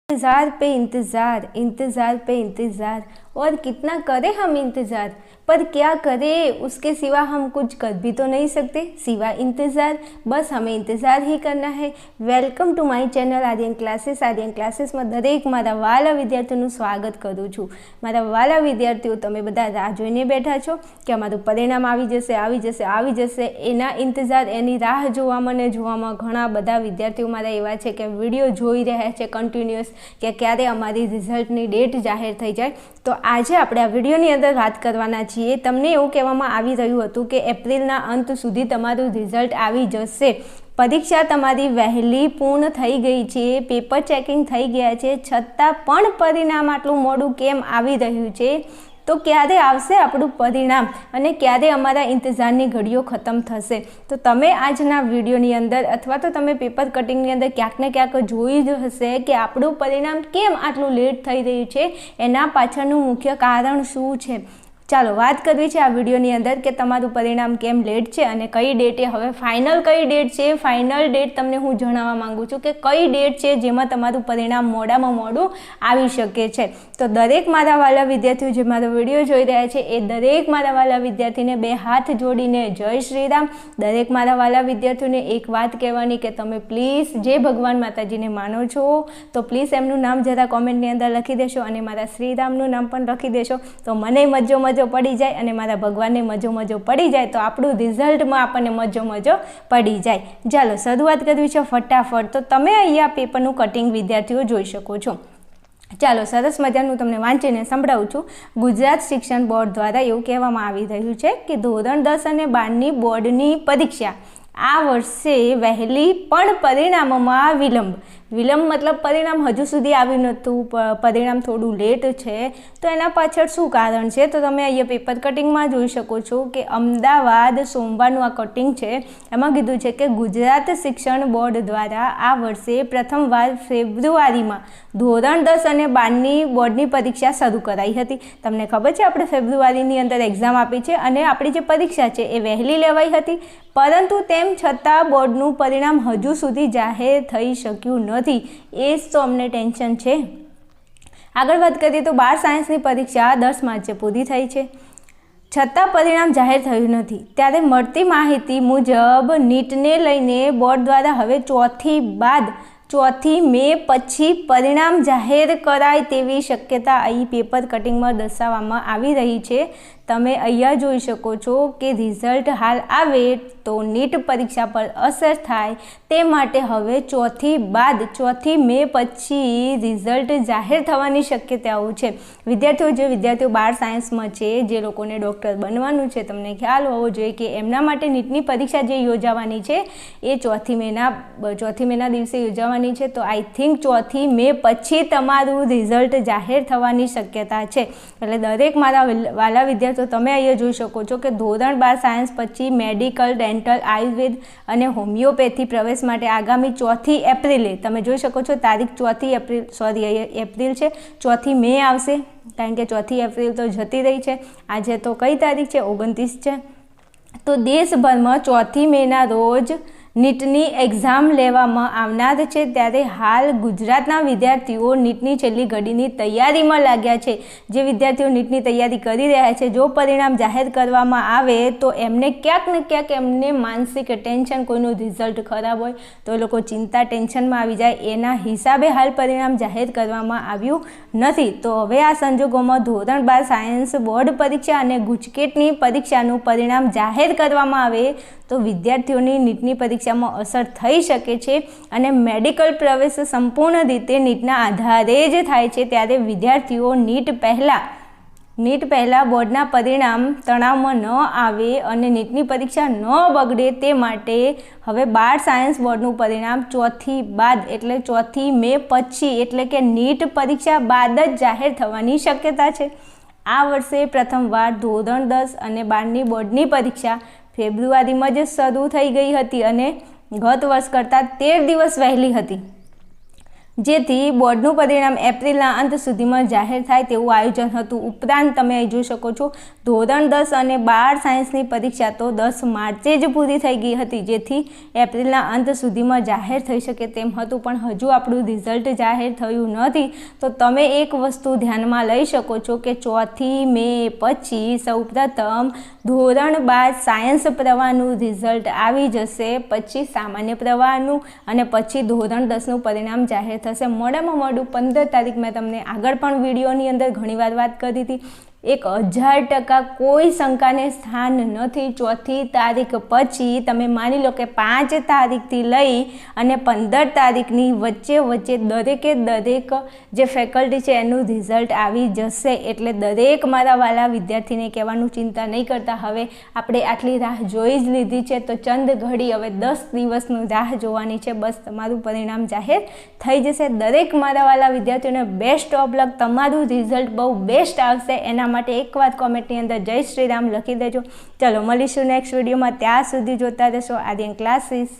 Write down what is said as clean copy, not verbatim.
इंतज़ार पे इंतज़ार, इंतज़ार पे इंतज़ार, और कितना करें हम इंतज़ार, पर क्या करें उसके सिवा हम कुछ कर भी तो नहीं सकते सिवा इंतज़ार। बस हमें इंतज़ार ही करना है। Welcome to my channel Aryan classes. Aryan क्लासेसમાં દરેક મારા વાલા વિદ્યાર્થીઓનું સ્વાગત કરું છું। મારા વાલા વિદ્યાર્થીઓ, તમે બધા રાહ જોઈને બેઠા છો કે અમારું પરિણામ આવી જશે એના ઇંતજાર, એની રાહ જોવામાં ઘણા બધા વિદ્યાર્થીઓ મારા એવા છે કે વિડીયો જોઈ રહ્યા છે કન્ટિન્યુઅસ કે ક્યારે અમારી રિઝલ્ટની ડેટ જાહેર થઈ જાય। તો આજે આપણે આ વિડીયોની અંદર વાત કરવાના છીએ। તમને એવું કહેવામાં આવી રહ્યું હતું કે એપ્રિલના અંત સુધી તમારું રિઝલ્ટ આવી જશે। પરીક્ષા તમારી વહેલી પૂર્ણ થઈ ગઈ છે, પેપર ચેકિંગ થઈ ગયા છે, છતાં પણ પરિણામ આટલું મોડું કેમ આવી રહ્યું છે? તો ક્યારે આવશે આપણું પરિણામ અને ક્યારે અમારા ઇંતજારની ઘડીઓ ખતમ થશે? તો તમે આજના વિડીયોની અંદર અથવા તો તમે પેપર કટિંગની અંદર ક્યાંક ને ક્યાંક જોઈ જ હશે કે આપણું પરિણામ કેમ આટલું લેટ થઈ રહ્યું છે, એના પાછળનું મુખ્ય કારણ શું છે। ચાલો વાત કરવી છે આ વિડીયોની અંદર કે તમારું પરિણામ કેમ લેટ છે અને કઈ ડેટે, હવે ફાઇનલ કઈ ડેટ છે, ફાઇનલ ડેટ તમને હું જણાવવા માંગુ છું કે કઈ ડેટ છે જેમાં તમારું પરિણામ મોડામાં મોડું આવી શકે છે। તો દરેક મારા વાલા વિદ્યાર્થીઓ જે મારો વિડીયો જોઈ રહ્યા છે એ દરેક મારા વાલા વિદ્યાર્થીને બે હાથ જોડીને જય શ્રી રામ। દરેક મારા વાલા વિદ્યાર્થીઓને એક વાત કહેવાની કે તમે પ્લીઝ જે ભગવાન માતાજીને માનો છો તો પ્લીઝ એમનું નામ જરા કોમેન્ટની અંદર લખી દેશો અને મારા શ્રીરામનું નામ પણ લખી દેશો। તો મને મજો પડી જાય અને મારા ભગવાનને મજો પડી જાય તો આપણું રિઝલ્ટમાં આપણને મજો પડી જાય। ચાલો શરૂઆત કરવી છે ફટાફટ। તો તમે અહીંયા પેપરનું કટિંગ વિદ્યાર્થીઓ જોઈ શકો છો। ચાલો સરસ મજાનું તમને વાંચીને સંભળાવું છું। ગુજરાત શિક્ષણ બોર્ડ દ્વારા એવું કહેવામાં આવી રહ્યું છે કે ધોરણ 10 અને 12ની બોર્ડની પરીક્ષા આ વર્ષે વહેલી પણ પરિણામોમાં વિલંબ મતલબ પરિણામ હજુ સુધી આવ્યું નહોતું, પરિણામ થોડું લેટ છે। તો એના પાછળ શું કારણ છે? તો તમે અહીંયા પેપર કટિંગમાં જોઈ શકો છો કે અમદાવાદ સોમવારનું આ કટિંગ છે, એમાં કીધું છે કે ગુજરાત શિક્ષણ બોર્ડ દ્વારા આ વર્ષે પ્રથમવાર ફેબ્રુઆરીમાં ધોરણ 10 અને 12ની બોર્ડની પરીક્ષા શરૂ કરાઈ હતી। તમને ખબર છે આપણે ફેબ્રુઆરીની અંદર એક્ઝામ આપી છે અને આપણી જે પરીક્ષા છે એ વહેલી લેવાઈ હતી, પરંતુ તેમ છતાં બોર્ડનું પરિણામ હજુ સુધી જાહેર થઈ શક્યું નથી। એ જ તો અમને ટેન્શન છે। આગળ વાત કરીએ તો 12 સાયન્સની પરીક્ષા 10 માર્ચે પૂરી થઈ છે, છતાં પરિણામ જાહેર થયું નથી। ત્યારે મળતી માહિતી મુજબ નીટને લઈને બોર્ડ દ્વારા હવે ચોથી મે પછી પરિણામ જાહેર કરાય તેવી શક્યતા અહીં પેપર કટિંગમાં દર્શાવવામાં આવી રહી છે। તમે અહીંયા જોઈ શકો છો કે રિઝલ્ટ હાલ આવે તો નીટ પરીક્ષા પર અસર થાય તે માટે હવે ચોથી મે પછી રિઝલ્ટ જાહેર થવાની શક્યતાઓ છે। વિદ્યાર્થીઓ 12 સાયન્સમાં છે, જે લોકોને ડૉક્ટર બનવાનું છે, તમને ખ્યાલ હોવો જોઈએ કે એમના માટે નીટની પરીક્ષા જે યોજાવાની છે એ ચોથી મેના દિવસે યોજાવાની છે। તો આઈ થિંક ચોથી મે પછી તમારું રિઝલ્ટ જાહેર થવાની શક્યતા છે। એટલે દરેક મારા વાલા વિદ્યાર્થીઓ તમે અહીંયા જોઈ શકો છો કે ધોરણ 12 સાયન્સ પછી મેડિકલ, ડેન્ટલ, આયુર્વેદ અને હોમિયોપેથી પ્રવેશ માટે આગામી 4 એપ્રિલે તમે જોઈ શકો છો તારીખ 4 એપ્રિલ છે, 4 મે આવશે કારણ કે 4 એપ્રિલ તો જતી રહી છે। આજે તો કઈ તારીખ છે? 29 છે। તો દેશભરમાં 4 મેના રોજ નીટની એક્ઝામ લેવામાં આવનાર છે। ત્યારે હાલ ગુજરાતના વિદ્યાર્થીઓ નીટની છેલ્લી ઘડીની તૈયારીમાં લાગ્યા છે। જે વિદ્યાર્થીઓ નીટની તૈયારી કરી રહ્યા છે, જો પરિણામ જાહેર કરવામાં આવે તો એમને ક્યાંક ને ક્યાંક એમને માનસિક ટેન્શન, કોઈનું રિઝલ્ટ ખરાબ હોય તો એ લોકો ચિંતા ટેન્શનમાં આવી જાય, એના હિસાબે હાલ પરિણામ જાહેર કરવામાં આવ્યું નથી। તો હવે આ સંજોગોમાં ધોરણ 12 સાયન્સ બોર્ડ પરીક્ષા અને ગુજકેટની પરીક્ષાનું પરિણામ જાહેર કરવામાં આવે તો વિદ્યાર્થીઓની નીટની પરીક્ષામાં અસર થઈ શકે છે અને મેડિકલ પ્રવેશ સંપૂર્ણ રીતે નીટના આધારે જ થાય છે। ત્યારે વિદ્યાર્થીઓ નીટ પહેલાં બોર્ડના પરિણામ તણાવમાં ન આવે અને નીટની પરીક્ષા ન બગડે તે માટે હવે 12 સાયન્સ બોર્ડનું પરિણામ ચોથી મે પછી એટલે કે નીટ પરીક્ષા બાદ જ જાહેર થવાની શક્યતા છે। આ વર્ષે પ્રથમવાર ધોરણ 10 અને 12ની બોર્ડની પરીક્ષા ફેબ્રુઆરીમાં જ શરૂ થઈ ગઈ હતી અને ગત વર્ષ કરતાં 13 દિવસ વહેલી હતી। જેથી બોર્ડનું પરિણામ એપ્રિલના અંત સુધીમાં જાહેર થાય તેવું આયોજન હતું. ઉપરાંત તમે અહીં જોઈ શકો છો ધોરણ 10 અને 12 સાયન્સની પરીક્ષા તો 10 માર્ચે જ પૂરી થઈ ગઈ હતી, જેથી એપ્રિલના અંત સુધીમાં જાહેર થઈ શકે તેમ હતું. પણ હજુ આપણું રિઝલ્ટ જાહેર થયું નથી. તો તમે એક વસ્તુ ધ્યાનમાં લઈ શકો છો કે 4 મે પછી સૌપ્રથમ ધોરણ 12 સાયન્સ પ્રવાહનું રિઝલ્ટ આવી જશે, પછી સામાન્ય પ્રવાહનું અને પછી ધોરણ 10નું પરિણામ જાહેર થશે. મોડામાં મોડું 15 તારીખ મેં તમને આગળ પણ વિડીયોની અંદર ઘણીવાર વાત કરી હતી. 1000% કોઈ શંકાને સ્થાન નથી. 4 તારીખ પછી તમે માની લો કે 5 તારીખથી લઈ અને 15 તારીખની વચ્ચે દરેકે દરેક જે ફેકલ્ટી છે એનું રિઝલ્ટ આવી જશે. એટલે દરેક મારા વાલા વિદ્યાર્થીને કહેવાનું ચિંતા નહીં કરતા. હવે આપણે આટલી રાહ જોઈ જ લીધી છે, તો ચંદ ઘડી હવે 10 દિવસનું રાહ જોવાની છે. બસ તમારું પરિણામ જાહેર થઈ જશે. દરેક મારા વાલા વિદ્યાર્થીઓને બેસ્ટ ઓફ લક. તમારું રિઝલ્ટ બહુ બેસ્ટ આવશે. એના માટે એક વાત કોમેન્ટની અંદર જય શ્રી રામ લખી દેજો. ચલો મળીશું નેક્સ્ટ વિડીયોમાં. ત્યાં સુધી જોતા રહેશો આર્યન ક્લાસીસ.